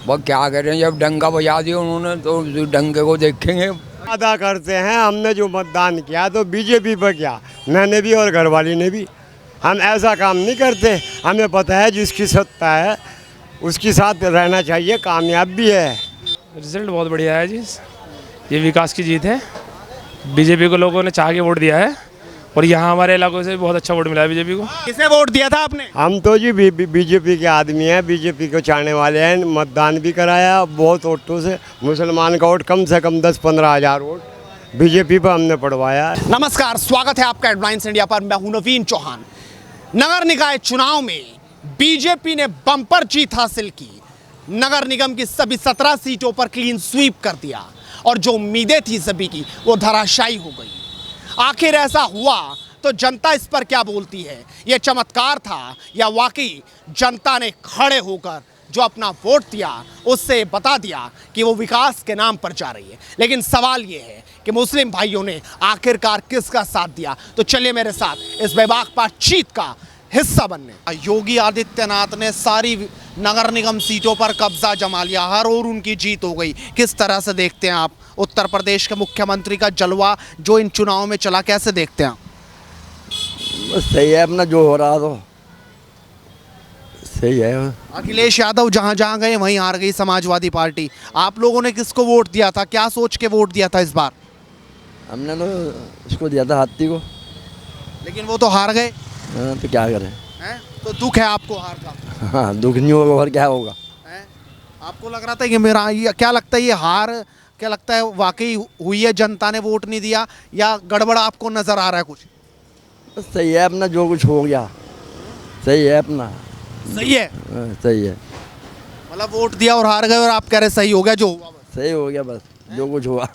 वो क्या करें, जब डंका बजा दिया उन्होंने तो डंके को देखेंगे। अदा करते हैं। हमने जो मतदान किया तो बीजेपी पर किया, मैंने भी और घरवाली ने भी। हम ऐसा काम नहीं करते, हमें पता है जिसकी सत्ता है उसके साथ रहना चाहिए, कामयाब भी है। रिजल्ट बहुत बढ़िया है जी, ये विकास की जीत है। बीजेपी को लोगों ने चाह के वोट दिया है और यहाँ हमारे इलाकों से भी बहुत अच्छा वोट मिला है बीजेपी को। किसे वोट दिया था आपने? हम तो जी बीजेपी के आदमी हैं, बीजेपी को चाहने वाले हैं। मतदान भी कराया बहुत वोटों से। मुसलमान का वोट कम से कम 10-15 हज़ार वोट बीजेपी पर हमने पड़वाया। नमस्कार, स्वागत है आपका हेडलाइंस इंडिया पर। मैं हूं नवीन चौहान। नगर निकाय चुनाव में बीजेपी ने बम्पर जीत हासिल की। नगर निगम की सभी 17 सीटों पर क्लीन स्वीप कर दिया और जो उम्मीदें थी सभी की वो धराशायी हो गई। आखिर ऐसा हुआ तो जनता इस पर क्या बोलती है? ये चमत्कार था या वाकई जनता ने खड़े होकर जो अपना वोट दिया उससे बता दिया कि वो विकास के नाम पर जा रही है? लेकिन सवाल ये है कि मुस्लिम भाइयों ने आखिरकार किसका साथ दिया? तो चलिए मेरे साथ इस बेबाक बातचीत का हिस्सा बनने। योगी आदित्यनाथ ने सारी नगर निगम सीटों पर कब्जा जमा लिया, हर ओर उनकी जीत हो गई। किस तरह से देखते हैं आप उत्तर प्रदेश के मुख्यमंत्री का जलवा जो इन चुनाव में चला, कैसे देखते हैं? बस सही है, अपना जो हो रहा तो सही है। अखिलेश यादव जहां जहां गए वहीं हार गई समाजवादी पार्टी। आप लोगों ने किसको वोट दिया था? क्या सोच के वोट दिया था इस बार? हमने तो इसको दिया था, हाथी को। लेकिन वो तो हार गए। हाँ, तो क्या करें। हैं? तो दुख है आपको हार का? हाँ, दुख नहीं होगा और क्या होगा। हैं? आपको लग रहा था कि मेरा ये क्या लगता है, ये हार क्या लगता है वाकई हुई है, जनता ने वोट नहीं दिया, या गड़बड़ आपको नजर आ रहा है कुछ? बस सही है, अपना जो कुछ हो गया सही है अपना। सही है। हाँ, सही है। मतलब वोट दिया और हार गए और आप कह रहे सही हो गया जो हुआ? बस सही हो गया, बस जो कुछ हुआ।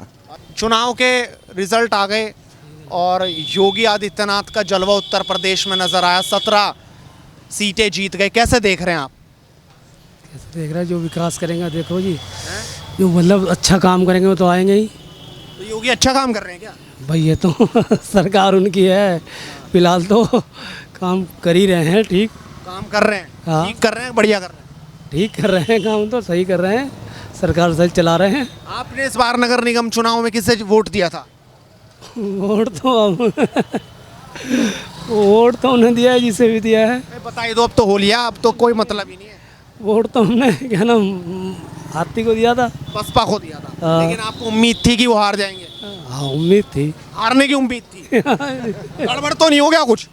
चुनाव के रिजल्ट आ गए और योगी आदित्यनाथ का जलवा उत्तर प्रदेश में नजर आया। 17 सीटें जीत गए। कैसे देख रहे हैं आप? कैसे देख रहे हैं? जो विकास करेंगे देखो जी, जो मतलब अच्छा काम करेंगे वो तो आएंगे ही। तो योगी अच्छा काम कर रहे हैं क्या? भाई ये तो सरकार उनकी है, फिलहाल तो काम कर ही रहे हैं। ठीक काम कर रहे हैं। हाँ। ठीक कर रहे हैं, बढ़िया कर रहे हैं। ठीक कर रहे हैं, काम तो सही कर रहे हैं, सरकार सही चला रहे हैं। आपने इस बार नगर निगम चुनाव में किसे वोट दिया था? वोट तो वोट तो उन्हें दिया है जिसे भी दिया है। बताइए दो, अब तो हो लिया, अब तो कोई मतलब ही नहीं है। वोट तो हमने क्या नाम हाथी को दिया था। बसपा को दिया था। हाँ। लेकिन आपको उम्मीद थी कि वो हार जाएंगे? हाँ, उम्मीद थी। हारने की उम्मीद थी। गड़बड़ तो नहीं हो गया कुछ?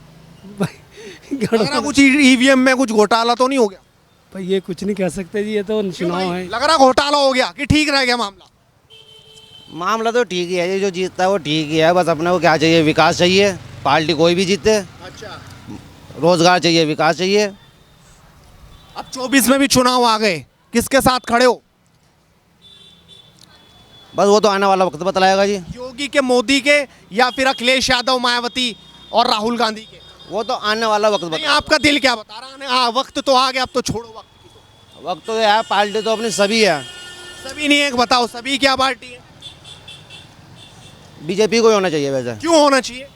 लग रहा कुछ ईवीएम में कुछ घोटाला तो नहीं हो गया? भाई ये कुछ नहीं कह सकते जी, ये तो चुनाव है। लग रहा घोटाला हो गया कि ठीक रह गया मामला? मामला तो ठीक ही है, ये जो जीतता है वो ठीक ही है। बस अपने को क्या चाहिए? विकास चाहिए। पार्टी कोई भी जीते, अच्छा। रोजगार चाहिए, विकास चाहिए। अब 24 में भी चुनाव आ गए, किसके साथ खड़े हो? बस वो तो आने वाला वक्त बतलाएगा जी। योगी के, मोदी के, या फिर अखिलेश यादव, मायावती और राहुल गांधी के? वो तो आने वाला वक्त नहीं, आपका दिल क्या बता रहा है? वक्त तो आ गया, अब तो छोड़ो वक्त की। वक्त तो है, पार्टी तो अपनी सभी है। सभी नहीं, एक बताओ, सभी क्या पार्टी है? बीजेपी को ही होना चाहिए। वैसे क्यों होना चाहिए?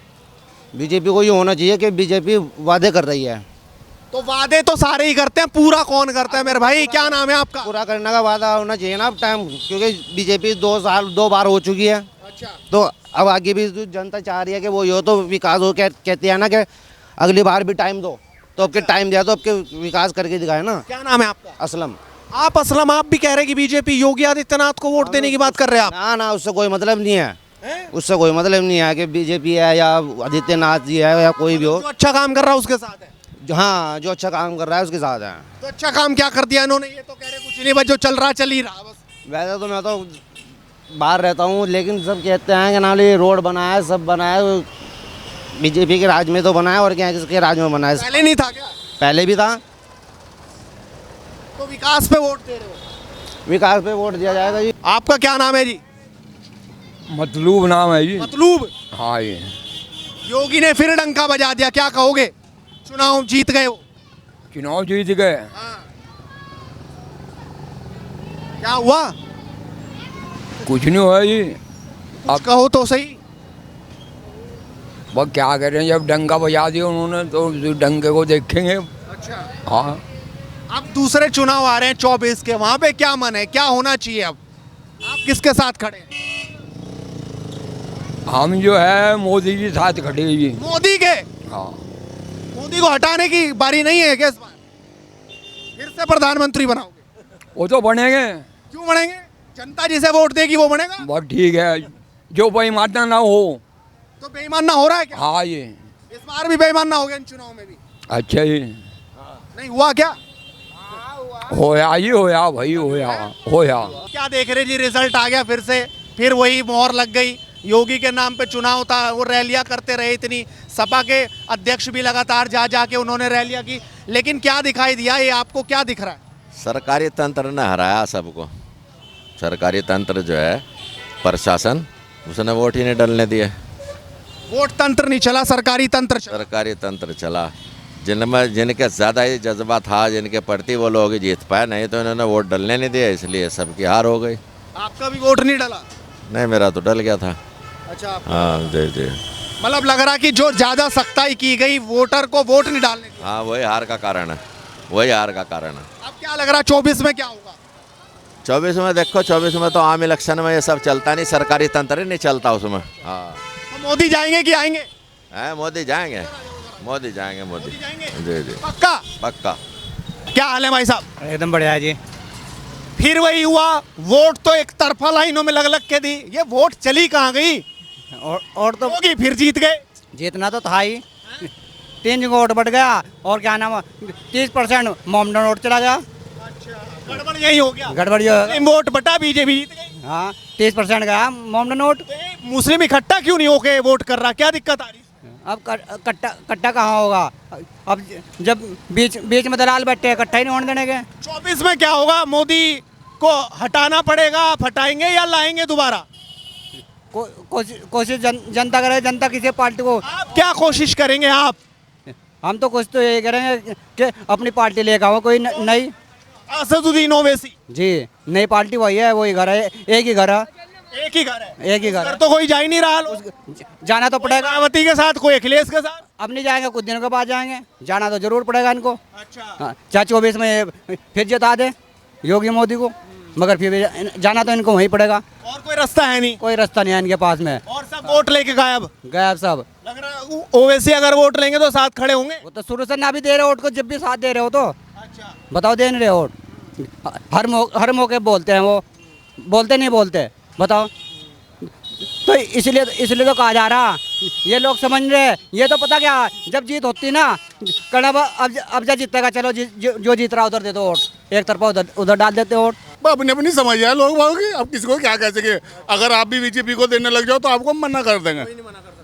बीजेपी को ही होना चाहिए कि बीजेपी वादे कर रही है। तो वादे तो सारे ही करते हैं, पूरा कौन करता है मेरे भाई? क्या नाम है आपका? पूरा करने का वादा होना चाहिए ना टाइम, क्योंकि बीजेपी 2 बार हो चुकी है। अच्छा। तो अब आगे भी जो जनता चाह रही है कि वो यो तो विकास हो, कहती है ना कि अगली बार भी टाइम दो, तो आपके टाइम दिया तो आपके विकास करके दिखाए ना। क्या नाम है आपका? असलम। आप असलम, आप भी कह रहे हैं कि बीजेपी योगी आदित्यनाथ को वोट देने की बात कर रहे हैं आप? ना ना, उससे कोई मतलब नहीं है। उससे कोई मतलब नहीं है कि बीजेपी है या आदित्यनाथ जी है या कोई भी हो। जो अच्छा काम कर रहा है उसके साथ है? हाँ, जो अच्छा काम कर रहा है उसके साथ है। तो अच्छा काम क्या कर दिया इन्होंने? ये तो कह रहे कुछ नहीं, बस जो चल रहा चल ही रहा बस। वैसे तो मैं तो बाहर रहता हूँ, लेकिन सब कहते हैं कि ना ये रोड बनाया, सब बनाया, बीजेपी के राज में तो बनाया, और क्या किसके राज में बनाया? पहले नहीं था क्या? पहले भी था। तो विकास पे वोट दे रहे हो? विकास पे वोट दिया जाएगा जी। आपका क्या नाम है जी? मतलूब नाम है जी। मतलूब। हाँ ये योगी ने फिर डंका बजा दिया, क्या कहोगे? चुनाव जीत गए हो। चुनाव जीत गए। हाँ। क्या हुआ? कुछ नहीं हुआ जी। अब कहो तो सही। वो क्या करें, जब डंका बजा दिया उन्होंने तो डंके को देखेंगे। अच्छा। हाँ। अब दूसरे चुनाव आ रहे हैं 24 के, वहां पे क्या मन है, क्या होना चाहिए? अब आप किसके साथ खड़े हैं? हम जो है मोदी जी साथ खड़े हैं जी। मोदी के? हाँ। मोदी को हटाने की बारी नहीं है क्या इस बार? फिर से प्रधानमंत्री बनाओगे? वो तो बनेंगे। क्यों बनेंगे? जनता जिसे वोट देगी वो बनेगा। बहुत ठीक है, जो बेईमानता ना हो। तो बेईमान ना हो रहा है क्या? हाँ ये इस बार भी बेईमान ना हो गया इन चुनाव में भी? अच्छा जी। नहीं हुआ क्या? होया जी, होया भाई, होया होया। क्या देख रहे जी, रिजल्ट आ गया फिर से, फिर वही मोहर लग गई। योगी के नाम पे चुनाव था, वो रैलियां करते रहे, इतनी सपा के अध्यक्ष भी लगातार जा जाके उन्होंने रैलियां की, लेकिन क्या दिखाई दिया? ये आपको क्या दिख रहा है? सरकारी तंत्र ने हराया सबको। सरकारी तंत्र जो है प्रशासन, उसने वोट ही नहीं डलने दिए। वोट तंत्र नहीं चला, सरकारी तंत्र चला। सरकारी तंत्र चला। जिनके ज़्यादा ही जज्बा था, जिनके प्रति वो लोग ही जीत पाए, नहीं तो इन्होंने वोट डलने नहीं दिया, इसलिए सबकी हार हो गई। आपका भी वोट नहीं डला? नहीं, मेरा तो डल गया था। अच्छा, हाँ जी जी। मतलब लग रहा कि जो ज्यादा सख्ताई की गई, वोटर को वोट नहीं डालने की। हाँ, वही हार का कारण है, वही हार का कारण है। अब क्या लग रहा 24 में क्या होगा? 24 में देखो, 24 में तो आम इलेक्शन में ये सब चलता नहीं, सरकारी तंत्र ही नहीं चलता उसमें। हाँ, तो मोदी जाएंगे कि आएंगे? है मोदी जाएंगे, मोदी जाएंगे, मोदी जी जी पक्का? पक्का। क्या हाल है भाई साहब? एकदम बढ़िया है जी। फिर वही हुआ, वोट तो एक तरफा लाइनों में लग लग के दी, ये वोट चली कहाँ गई? और तो होगी, फिर जीत गए। जीतना तो था ही, 3 जगह वोट बढ़ गया, और क्या नाम 30% मोमडन वोट चला गया। गड़बड़ यही हो गया, गड़बड़ जो वोट बटा, बीजेपी जीत गई। हाँ, 30% गया मोमडन वोट। तो ये मुस्लिम इकट्ठा क्यों नहीं होके वोट कर रहा, क्या दिक्कत आ रही? अब कट्टा कहाँ होगा? अब जब बीच में दलाल बैठे हैं, इकट्ठा ही नहीं होने देने के। 24 में क्या होगा? मोदी को हटाना पड़ेगा, आप हटाएंगे या लाएंगे दोबारा? कोशिश जनता करे, जनता किसी पार्टी को। आप क्या कोशिश करेंगे? आप? हम तो कुछ तो यही करेंगे कि अपनी पार्टी लेकर आओ कोई नई। असदुद्दीन ओवैसी जी, नई पार्टी वही है, वही घर है, एक ही घर है। एक ही घर है? एक ही घर है। तो कोई जा ही नहीं रहा। जाना तो पड़ेगा। मायावती के साथ, कोई अखिलेश के साथ? अब नहीं जाएंगे, कुछ दिनों के बाद जाएंगे। जाना तो जरूर पड़ेगा इनको। अच्छा। हाँ, चाहे 24 में फिर जिता दे योगी मोदी को, मगर फिर भी जाना तो इनको वहीं पड़ेगा। और कोई रास्ता है नहीं? कोई रास्ता नहीं है इनके पास में। और सब वोट लेके गायब सब। लग रहा है ओवैसी अगर वोट लेंगे तो साथ खड़े होंगे। वो तो शुरू से ना भी दे रहे वोट को, जब भी साथ दे रहे हो तो। अच्छा। बताओ, दे नहीं रहे वोट? हर मौके बोलते हैं, वो बोलते नहीं बोलते, बताओ। तो इसलिए तो कहा जा रहा, ये लोग समझ रहे, ये तो पता क्या, जब जीत होती ना, कड़ब अब जा जीतेगा, चलो जो जीत रहा उधर दे दो वोट, एक तरफा उधर डाल देते वोट। अपनी अपनी समझ है लोग बागों, अब किसी को क्या कह सके। अगर आप भी बीजेपी को देने लग जाओ तो आपको मना कर देंगे।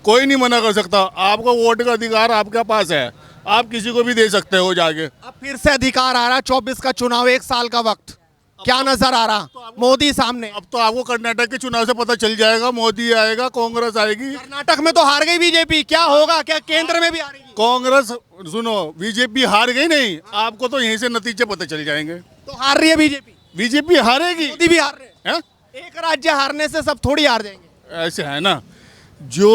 कोई नहीं मना कर सकता। आपको वोट का अधिकार आपके पास है, आप किसी को भी दे सकते हो जाके। अब फिर से अधिकार आ रहा, 24 का चुनाव, 1 साल का वक्त, क्या नजर आ रहा मोदी सामने? अब तो आपको कर्नाटक के चुनाव से पता चल जाएगा, मोदी आएगा, कांग्रेस आएगी। कर्नाटक में तो हार गई बीजेपी, क्या होगा? क्या केंद्र में भी हारेगी? कांग्रेस, सुनो, बीजेपी हार गई नहीं, आपको तो यहीं से नतीजे पता चल जाएंगे। तो हार रही है बीजेपी? बीजेपी हारेगी, मोदी भी हार रहे हैं। हैं? एक राज्य हारने से सब थोड़ी हार जाएंगे। ऐसे है ना, जो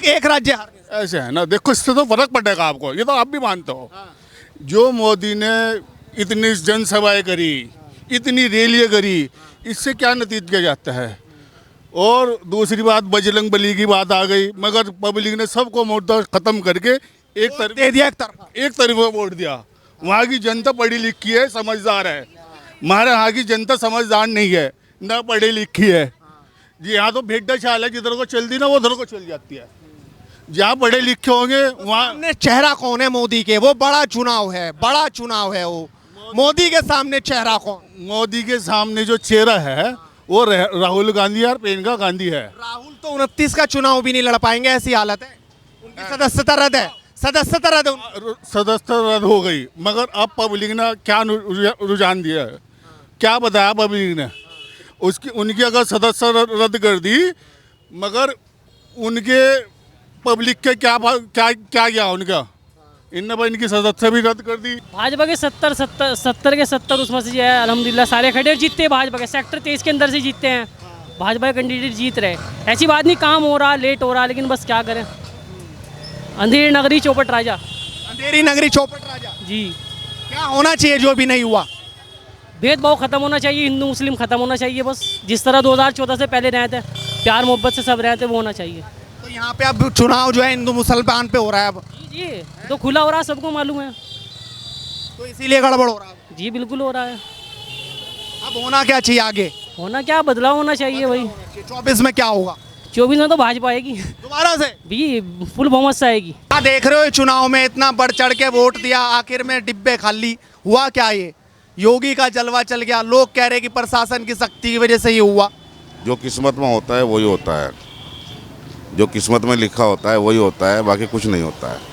एक राज्य हारने से। ऐसे है ना, देखो इससे तो फर्क पड़ेगा आपको, ये तो आप भी मानते हो। जो मोदी ने इतनी जनसभाएं करी, इतनी रैलियां करी, इससे क्या नतीजा किया जाता है? और दूसरी बात, बजरंग बली की बात आ गई, मगर पब्लिक ने सबको मुद्दा खत्म करके एक तरफ दे दिया, एक तरफ वोट दिया। वहाँ की जनता पढ़ी लिखी है, समझदार है। हमारे यहाँ की जनता समझदार नहीं है, ना पढ़ी लिखी है जी। यहाँ तो भेड्डा चाल है, जिधर को चलती ना वो उधर को चल जाती है। जहाँ पढ़े लिखे होंगे वहाँ चेहरा कौन है मोदी के? वो बड़ा चुनाव है, बड़ा चुनाव है वो। मोदी के सामने चेहरा कौन? मोदी के सामने जो चेहरा है वो राहुल गांधी और प्रियंका गांधी है। राहुल तो 29 का चुनाव भी नहीं लड़ पाएंगे, ऐसी हालत है। उनकी सदस्यता रद्द है, सदस्यता रद्द है। सदस्यता रद्द हो गई, मगर अब पब्लिक ने क्या रुझान दिया है, क्या बताया पब्लिक ने? उनकी अगर सदस्यता रद्द कर दी, मगर उनके पब्लिक के क्या गया उनका? इनकी सदस्य भी रद्द कर दी। भाजपा के 70 के 70 उसमें से जो है अल्हम्दुलिल्लाह सारे खड़े जीतते हैं। भाजपा के सेक्टर 23 के अंदर से जीतते हैं, भाजपा के कैंडिडेट जीत रहे। ऐसी बात नहीं, काम हो रहा, लेट हो रहा, लेकिन बस क्या करें। अंधेरी नगरी चौपट राजा। अंधेरी नगरी चौपट राजा जी। क्या होना चाहिए जो अभी नहीं हुआ? भेदभाव खत्म होना चाहिए, हिंदू मुस्लिम खत्म होना चाहिए बस। जिस तरह 2014 से पहले रहे थे, प्यार मोहब्बत से सब रहे थे, वो होना चाहिए। तो यहाँ पे अब चुनाव जो है हिंदू मुसलमान पे हो रहा है अब, जी तो खुला हो रहा है, सबको मालूम है। तो इसीलिए गड़बड़ हो रहा है। जी बिल्कुल हो रहा है। अब होना क्या चाहिए आगे? होना क्या, बदलाव होना चाहिए भाई। 24 में क्या होगा? 24 में तो भाजपा आएगी दोबारा से भी, फुल बहुमत से आएगी। क्या देख रहे हो चुनाव में इतना बढ़ चढ़ के वोट दिया, आखिर में डिब्बे खाली हुआ क्या? ये योगी का जलवा चल गया। लोग कह रहे कि प्रशासन की सख्ती की वजह से ये हुआ। जो किस्मत में होता है वही होता है, जो किस्मत में लिखा होता है वही होता है, बाकी कुछ नहीं होता है।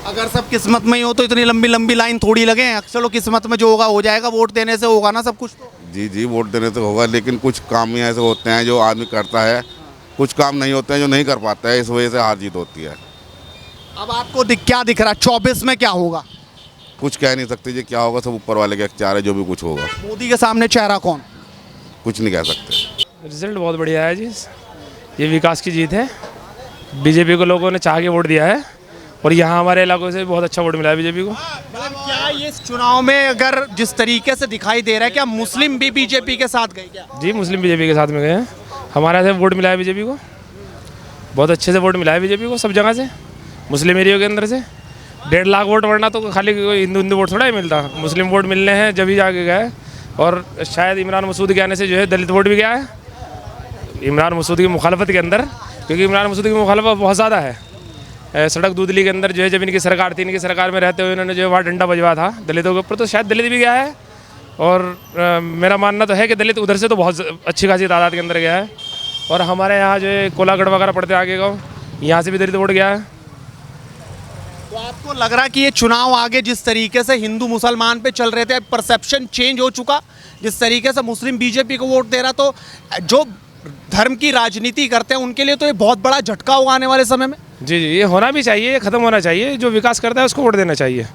अगर सब किस्मत में ही हो तो इतनी लंबी लंबी लाइन थोड़ी लगे। चलो किस्मत में जो होगा हो जाएगा, वोट देने से होगा ना सब कुछ। तो जी जी, वोट देने से होगा, लेकिन कुछ काम ही ऐसे होते हैं जो आदमी करता है, कुछ काम नहीं होते हैं जो नहीं कर पाता है, इस वजह से हार जीत होती है। अब आपको क्या दिख रहा है 24 में क्या होगा? कुछ कह नहीं सकते जी क्या होगा, सब ऊपर वाले के इख्तियार है, जो भी कुछ होगा। मोदी के सामने चेहरा कौन? कुछ नहीं कह सकते। रिजल्ट बहुत बढ़िया है जी, ये विकास की जीत है। बीजेपी को लोगों ने चाह के वोट दिया है और यहाँ हमारे इलाकों से बहुत अच्छा वोट मिला है बीजेपी को। क्या ये इस चुनाव में अगर जिस तरीके से दिखाई दे रहा है, क्या मुस्लिम भी बीजेपी के साथ गए क्या? जी मुस्लिम बीजेपी के साथ में गए हैं। हमारे यहाँ से वोट मिला है बीजेपी को, बहुत अच्छे से वोट मिला है बीजेपी को सब जगह से, मुस्लिम एरिया के अंदर से 1.5 लाख वोट वरना तो खाली हिंदू वोट थोड़ा ही मिलता, मुस्लिम वोट मिलने हैं जब ही जाके गए। और शायद इमरान मसूद के आने से जो है दलित वोट भी गया है इमरान मसूद की मुखालफत के अंदर, क्योंकि इमरान मसूद की मुखालफत बहुत ज़्यादा है। सड़क दूधली के अंदर जो है जब इनकी सरकार थी, इनकी सरकार में रहते हुए इन्होंने जो है वहाँ डंडा बजवा था दलितों के ऊपर, तो शायद दलित भी गया है। और मेरा मानना तो है कि दलित उधर से तो बहुत अच्छी खासी तादाद के अंदर गया है। और हमारे यहाँ जो है कोलागढ़ वगैरह पड़ते आगे गाँव, यहाँ से भी दलित वोट गया है। तो आपको लग रहा कि ये चुनाव आगे जिस तरीके से हिंदू मुसलमान पे चल रहे थे, परसेप्शन चेंज हो चुका? जिस तरीके से मुस्लिम बीजेपी को वोट दे रहा, तो जो धर्म की राजनीति करते हैं उनके लिए तो ये बहुत बड़ा झटका होगा आने वाले समय में। जी जी, ये होना भी चाहिए, ये ख़त्म होना चाहिए। जो विकास करता है उसको वोट देना चाहिए,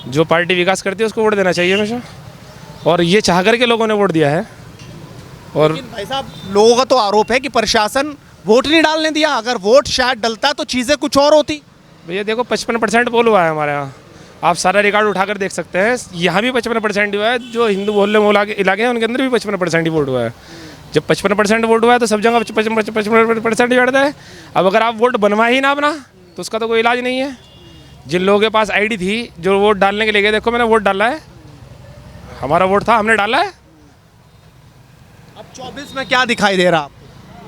जो पार्टी विकास करती है उसको वोट देना चाहिए हमेशा, और ये चाह करके लोगों ने वोट दिया है। और भाई साहब, लोगों का तो आरोप है कि प्रशासन वोट नहीं डालने दिया, अगर वोट शायद डलता तो चीज़ें कुछ और होती। भैया देखो 55% पोल हुआ है हमारे यहाँ, आप सारा रिकॉर्ड उठाकर देख सकते हैं। यहाँ भी 55% हुआ है, जो हिंदू मोहल्ले में इलाके हैं उनके अंदर भी 55% ही वोट हुआ है। जब 55% वोट हुआ है तो सब जगह 55% ही बढ़ता है। अब अगर आप वोट बनवा ही ना अपना तो उसका तो कोई इलाज नहीं है। जिन लोगों के पास आईडी थी जो वोट डालने के लिए गए, देखो मैंने वोट डाला है, हमारा वोट था, हमने डाला है। अब 24 में क्या दिखाई दे रहा है?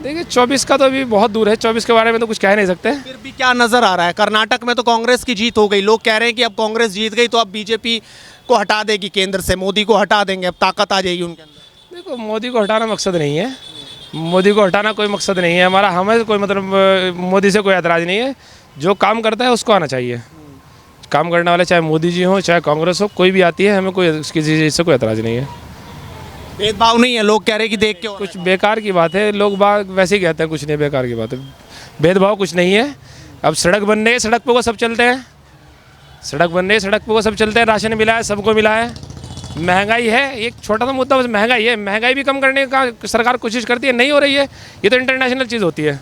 देखिए 24 का तो अभी बहुत दूर है, 24 के बारे में तो कुछ कह नहीं सकते। फिर भी क्या नजर आ रहा है? कर्नाटक में तो कांग्रेस की जीत हो गई, लोग कह रहे हैं कि अब कांग्रेस जीत गई तो अब बीजेपी को हटा देगी केंद्र से, मोदी को हटा देंगे, अब ताकत आ जाएगी उनके अंदर। देखो मोदी को हटाना मकसद नहीं है, मोदी को हटाना कोई मकसद नहीं है हमारा, हमें कोई मतलब मोदी से कोई एतराज़ नहीं है। जो काम करता है उसको आना चाहिए, काम करने वाले चाहे मोदी जी हो चाहे कांग्रेस हो, कोई भी आती है, हमें कोई किसी चीज़ से कोई एतराज़ नहीं है। भेदभाव नहीं है, लोग कह रहे हैं कि देख के कुछ बेकार की बात है, लोग बाग वैसे ही कहते हैं, कुछ नहीं बेकार की बात है, भेदभाव कुछ नहीं है। अब सड़क बन रही है, सड़क पे को सब चलते हैं, सड़क बन रही है, सड़क पे को सब चलते हैं, राशन मिला है, सबको मिला है। महंगाई है, एक छोटा सा मुद्दा बस महंगाई है, महंगाई भी कम करने का सरकार कोशिश करती है, नहीं हो रही है। ये तो इंटरनेशनल चीज़ होती है,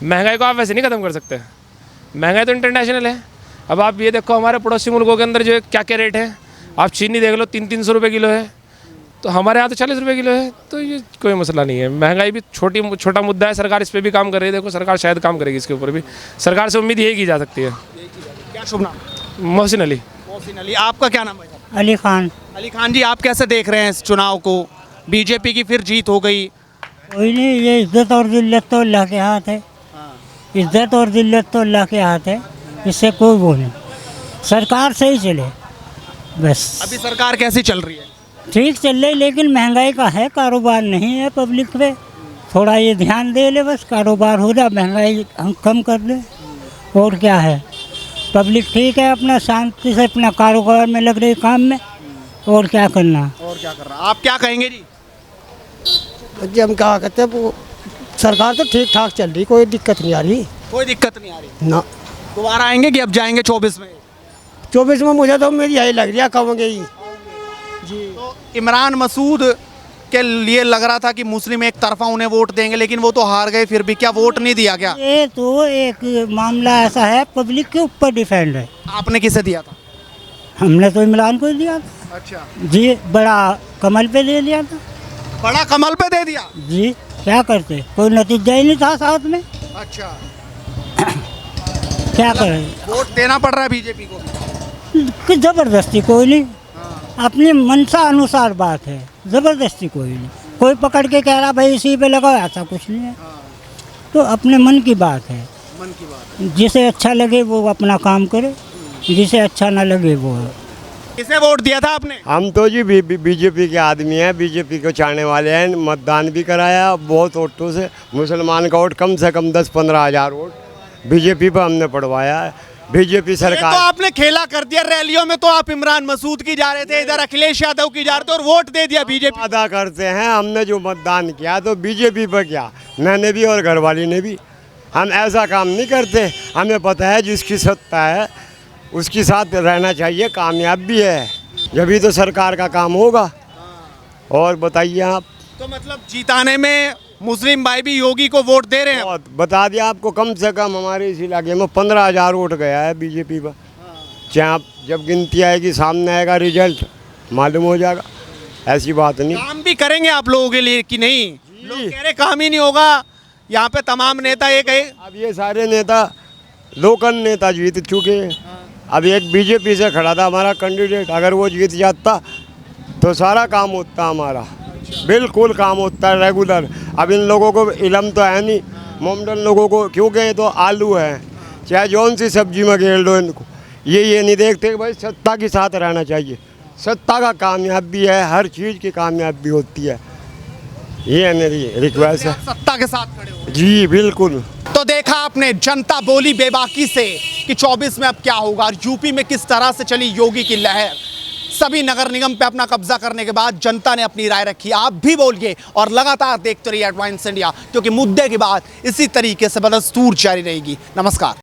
महंगाई को आप वैसे नहीं ख़त्म कर सकते, महंगाई तो इंटरनेशनल है। अब आप ये देखो हमारे पड़ोसी मुल्कों के अंदर जो क्या क्या रेट है, आप चीनी देख लो 300-300 रुपये किलो है, तो हमारे यहाँ तो 40 रुपये किलो है, तो ये कोई मसला नहीं है। महंगाई भी छोटा मुद्दा है, सरकार इस पर भी काम कर रही है। देखो सरकार शायद काम करेगी इसके ऊपर भी, सरकार से उम्मीद यही की जा सकती है। क्या शुभ नाम? मोहसिन अली। मोहसिन अली, आपका क्या नाम है? अली खान। अली खान जी, आप कैसे देख रहे हैं इस चुनाव को? बीजेपी की फिर जीत हो गई। कोई नहीं, ये इज्जत और जिल्लत तो अल्लाह के हाथ है, इज्जत और जिल्लत तो अल्लाह के हाथ है, इससे कोई वो नहीं, सरकार सही चले बस। अभी सरकार कैसी चल रही है? ठीक चल रही, लेकिन महंगाई का है, कारोबार नहीं है पब्लिक पे, थोड़ा ये ध्यान दे ले, बस कारोबार हो जाए, महंगाई हम कम कर ले, और क्या है। पब्लिक ठीक है, अपना शांति से अपना कारोबार में लग रही काम में, और क्या करना। और क्या कर रहा? आप क्या कहेंगे जी? जी हम क्या कहते हैं, वो सरकार तो ठीक ठाक चल रही, कोई दिक्कत नहीं आ रही। कोई दिक्कत नहीं आ रही ना। दोबारा आएंगे कि अब जाएंगे 24 में? 24 में मुझे तो मेरी यही लग रही है, कहोगे ही जी। तो इमरान मसूद के लिए लग रहा था कि मुस्लिम एक तरफा उन्हें वोट देंगे, लेकिन वो तो हार गए, फिर भी क्या वोट नहीं दिया क्या? ये तो एक मामला ऐसा है, पब्लिक के ऊपर डिपेंड है। आपने किसे दिया था? हमने तो इमरान को ही दिया था। अच्छा, जी, बड़ा कमल पे दे दिया था। बड़ा कमल पे दे दिया। जी, क्या करते, कोई नतीजा ही नहीं था साथ में। अच्छा, क्या करें, वोट देना पड़ रहा है बीजेपी को। कि जबरदस्ती कोई नहीं, अपनी मनसा अनुसार बात है, जबरदस्ती कोई नहीं। कोई पकड़ के कह रहा भाई इसी पे लगाओ, ऐसा कुछ नहीं है। तो अपने मन की बात है, मन की बात। जिसे अच्छा लगे वो अपना काम करे, जिसे अच्छा ना लगे वो। किसे वोट दिया था आपने? हम तो जी बीजेपी के आदमी हैं, बीजेपी को चाहने वाले हैं। मतदान भी कराया बहुत वोटों से। मुसलमान का वोट कम से कम 10-15 हज़ार वोट बीजेपी पर हमने पढ़वाया है। बीजेपी ये सरकार तो आपने खेला कर दिया। रैलियों में तो आप इमरान मसूद की जा रहे थे, इधर अखिलेश यादव की जा रहे थे और वोट दे दिया बीजेपी। अदा करते हैं। हमने जो मतदान किया तो बीजेपी पर किया, मैंने भी और घरवाली ने भी। हम ऐसा काम नहीं करते। हमें पता है जिसकी सत्ता है उसके साथ रहना चाहिए, कामयाब भी है, जब तो सरकार का काम होगा। और बताइए आप। तो मतलब जीताने में मुस्लिम भाई भी योगी को वोट दे रहे हैं। बहुत बता दिया आपको, कम से कम हमारे इस इलाके में 15 हज़ार वोट गया है बीजेपी पर। चाहे आप जब गिनती आएगी, सामने आएगा रिजल्ट, मालूम हो जाएगा। ऐसी बात नहीं। काम भी करेंगे आप लोगों के लिए कि नहीं? लोग कह रहे काम ही नहीं होगा। यहाँ पे तमाम नेता ये कहे। अब ये सारे नेता लोकल नेता जीत चुके हैं। अब एक बीजेपी से खड़ा था हमारा कैंडिडेट, अगर वो जीत जाता तो सारा काम होता हमारा, बिल्कुल काम होता है रेगुलर। अब इन लोगों को इलम तो है नहीं, मोमडन लोगों को, क्योंकि ये तो आलू है, चाहे जौन सी सब्जी में घेर लो इनको, ये नहीं देखते कि भाई सत्ता के साथ रहना चाहिए। सत्ता का कामयाबी है, हर चीज़ की कामयाबी होती है। ये मेरी रिक्वेस्ट है। सत्ता के साथ खड़े हो। जी बिल्कुल। तो देखा आपने, जनता बोली बेबाकी से कि 24 में अब क्या होगा। और यूपी में किस तरह से चली योगी की लहर। सभी नगर निगम पे अपना कब्जा करने के बाद जनता ने अपनी राय रखी। आप भी बोलिए और लगातार देखते रहिए एडवांस इंडिया, क्योंकि मुद्दे की बात इसी तरीके से बदस्तूर जारी रहेगी। नमस्कार।